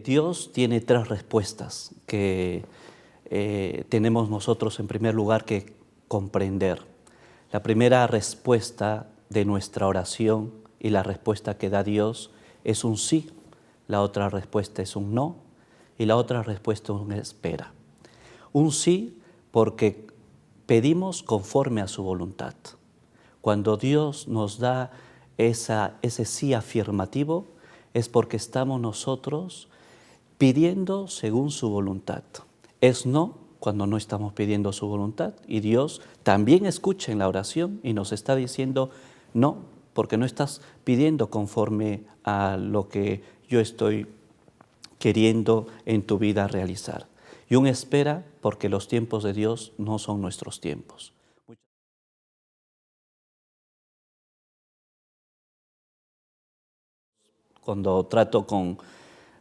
Dios tiene tres respuestas que tenemos nosotros en primer lugar que comprender. La primera respuesta de nuestra oración y la respuesta que da Dios es un sí, la otra respuesta es un no y la otra respuesta es una espera. Un sí porque pedimos conforme a su voluntad. Cuando Dios nos da ese sí afirmativo es porque estamos nosotros pidiendo según su voluntad. Es no cuando no estamos pidiendo su voluntad y Dios también escucha en la oración y nos está diciendo no, porque no estás pidiendo conforme a lo que yo estoy queriendo en tu vida realizar. Y un espera porque los tiempos de Dios no son nuestros tiempos. Cuando trato con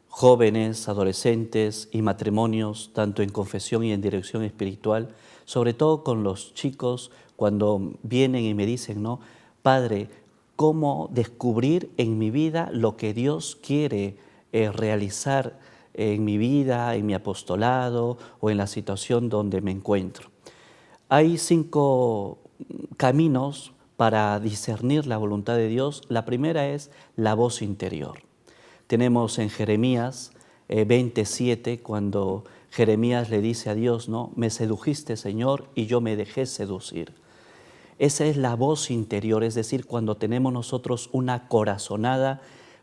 jóvenes, adolescentes y matrimonios, tanto en confesión y en dirección espiritual, sobre todo con los chicos, cuando vienen y me dicen, ¿no? Padre, ¿cómo descubrir en mi vida lo que Dios quiere realizar en mi vida, en mi apostolado o en la situación donde me encuentro? Hay 5 caminos para discernir la voluntad de Dios. La primera es la voz interior. Tenemos en Jeremías 27, cuando Jeremías le dice a Dios, ¿no? Me sedujiste, Señor, y yo me dejé seducir. Esa es la voz interior, es decir, cuando tenemos nosotros una corazonada,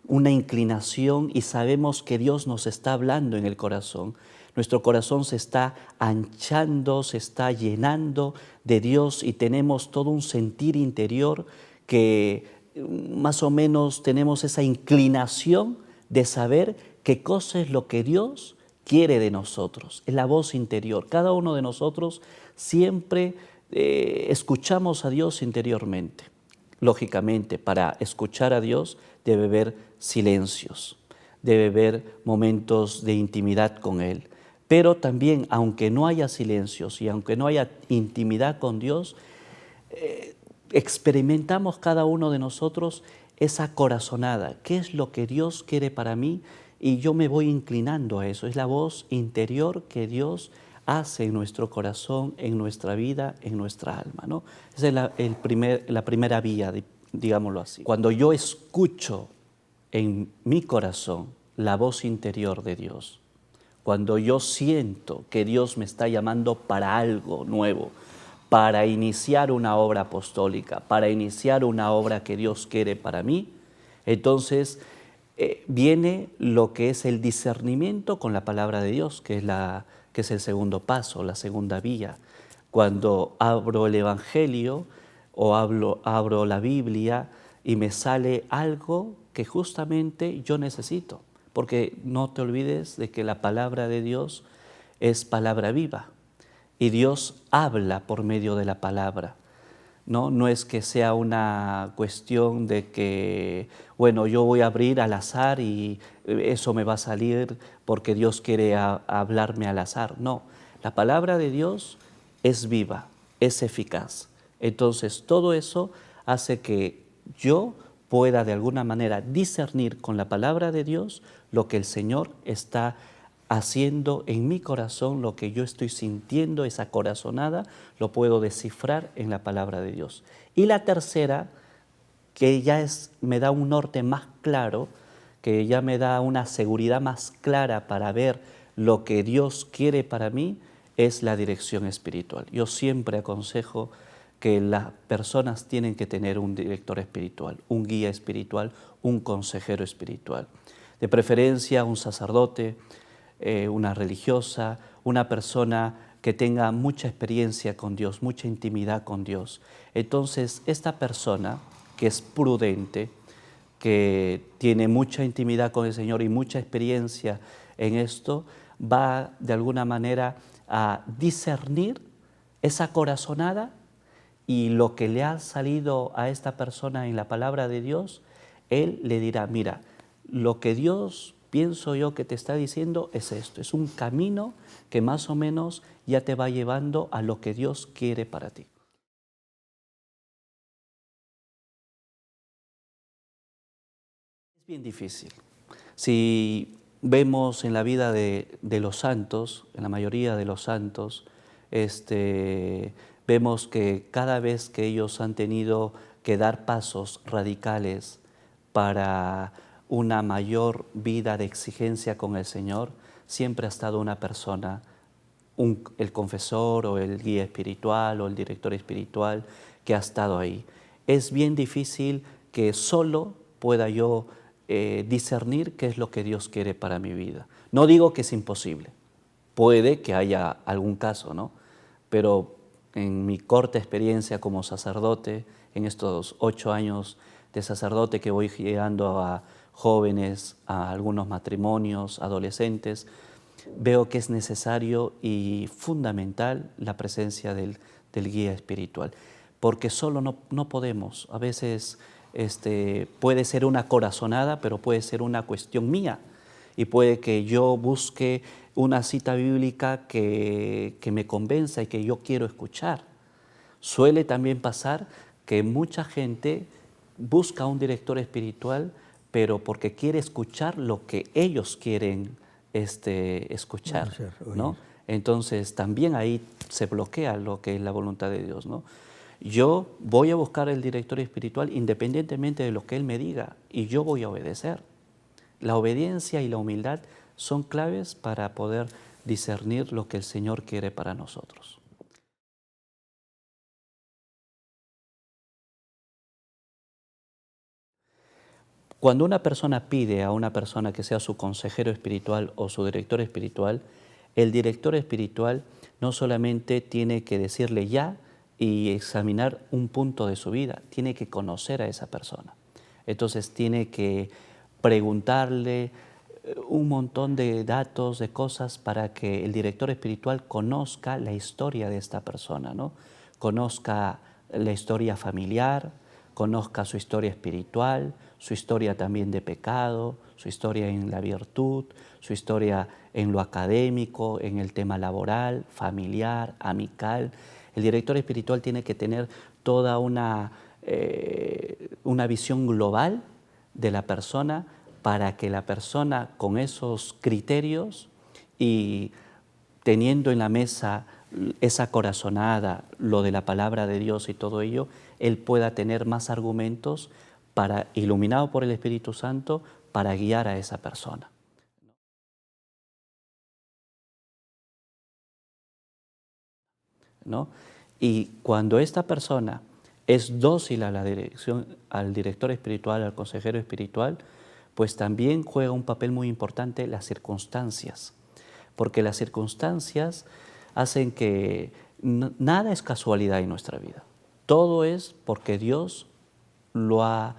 una inclinación y sabemos que Dios nos está hablando en el corazón. Nuestro corazón se está anchando, se está llenando de Dios y tenemos todo un sentir interior que más o menos tenemos esa inclinación de saber qué cosa es lo que Dios quiere de nosotros. Es la voz interior. Cada uno de nosotros siempre escuchamos a Dios interiormente. Lógicamente, para escuchar a Dios debe haber silencios, debe haber momentos de intimidad con Él. Pero también, aunque no haya silencios y aunque no haya intimidad con Dios, experimentamos cada uno de nosotros esa corazonada. ¿Qué es lo que Dios quiere para mí? Y yo me voy inclinando a eso. Es la voz interior que Dios hace en nuestro corazón, en nuestra vida, en nuestra alma, ¿no? Esa es la primera vía, digámoslo así. Cuando yo escucho en mi corazón la voz interior de Dios, cuando yo siento que Dios me está llamando para algo nuevo, para iniciar una obra apostólica, para iniciar una obra que Dios quiere para mí, entonces viene lo que es el discernimiento con la palabra de Dios, que es el segundo paso, la segunda vía. Cuando abro el Evangelio o abro la Biblia y me sale algo que justamente yo necesito, porque no te olvides de que la palabra de Dios es palabra viva y Dios habla por medio de la palabra. No es que sea una cuestión de que, bueno, yo voy a abrir al azar y eso me va a salir porque Dios quiere hablarme al azar. No, la palabra de Dios es viva, es eficaz. Entonces, todo eso hace que yo pueda de alguna manera discernir con la palabra de Dios lo que el Señor está haciendo en mi corazón, lo que yo estoy sintiendo, esa corazonada, lo puedo descifrar en la palabra de Dios. Y la tercera, que ya me da un norte más claro, que ya me da una seguridad más clara para ver lo que Dios quiere para mí, es la dirección espiritual. Yo siempre aconsejo que las personas tienen que tener un director espiritual, un guía espiritual, un consejero espiritual. De preferencia un sacerdote, una religiosa, una persona que tenga mucha experiencia con Dios, mucha intimidad con Dios. Entonces, esta persona que es prudente, que tiene mucha intimidad con el Señor y mucha experiencia en esto, va de alguna manera a discernir esa corazonada y lo que le ha salido a esta persona en la palabra de Dios, Él le dirá, mira, lo que Dios pienso yo que te está diciendo es esto, es un camino que más o menos ya te va llevando a lo que Dios quiere para ti. Es bien difícil. Si vemos en la vida de los santos, en la mayoría de los santos, vemos que cada vez que ellos han tenido que dar pasos radicales para una mayor vida de exigencia con el Señor, siempre ha estado una persona, el confesor o el guía espiritual o el director espiritual que ha estado ahí. Es bien difícil que solo pueda yo discernir qué es lo que Dios quiere para mi vida. No digo que es imposible, puede que haya algún caso, ¿no? Pero en mi corta experiencia como sacerdote, en estos 8 años de sacerdote que voy llegando a jóvenes, a algunos matrimonios, adolescentes, veo que es necesario y fundamental la presencia del guía espiritual, porque solo no podemos. A veces puede ser una corazonada, pero puede ser una cuestión mía, y puede que yo busque una cita bíblica que me convenza y que yo quiero escuchar. Suele también pasar que mucha gente busca un director espiritual, pero porque quiere escuchar lo que ellos quieren escuchar, ¿no? Entonces también ahí se bloquea lo que es la voluntad de Dios, ¿no? Yo voy a buscar el director espiritual independientemente de lo que él me diga, y yo voy a obedecer. La obediencia y la humildad son claves para poder discernir lo que el Señor quiere para nosotros. Cuando una persona pide a una persona que sea su consejero espiritual o su director espiritual, el director espiritual no solamente tiene que decirle ya y examinar un punto de su vida, tiene que conocer a esa persona. Entonces tiene que preguntarle un montón de datos, de cosas para que el director espiritual conozca la historia de esta persona, ¿no? Conozca la historia familiar, conozca su historia espiritual, su historia también de pecado, su historia en la virtud, su historia en lo académico, en el tema laboral, familiar, amical. El director espiritual tiene que tener toda una visión global de la persona para que la persona con esos criterios y teniendo en la mesa esa corazonada, lo de la palabra de Dios y todo ello, él pueda tener más argumentos para, iluminado por el Espíritu Santo, para guiar a esa persona, ¿no? Y cuando esta persona es dócil a la dirección, al director espiritual, al consejero espiritual, pues también juega un papel muy importante las circunstancias, porque las circunstancias hacen que nada es casualidad en nuestra vida. Todo es porque Dios lo ha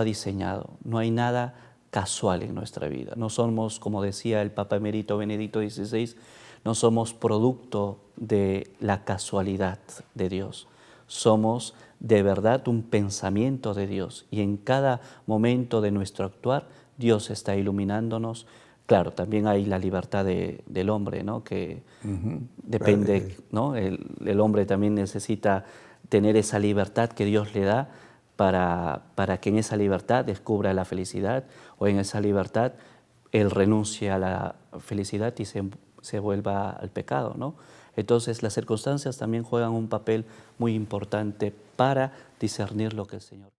diseñado. No hay nada casual en nuestra vida. No somos, como decía el Papa Emérito Benedicto XVI, no somos producto de la casualidad de Dios. Somos de verdad un pensamiento de Dios, y en cada momento de nuestro actuar Dios está iluminándonos. Claro, también hay la libertad del hombre, ¿no? Que depende, ¿no? El hombre también necesita tener esa libertad que Dios le da para que en esa libertad descubra la felicidad, o en esa libertad él renuncie a la felicidad y se vuelva al pecado, ¿no? Entonces las circunstancias también juegan un papel muy importante para discernir lo que el Señor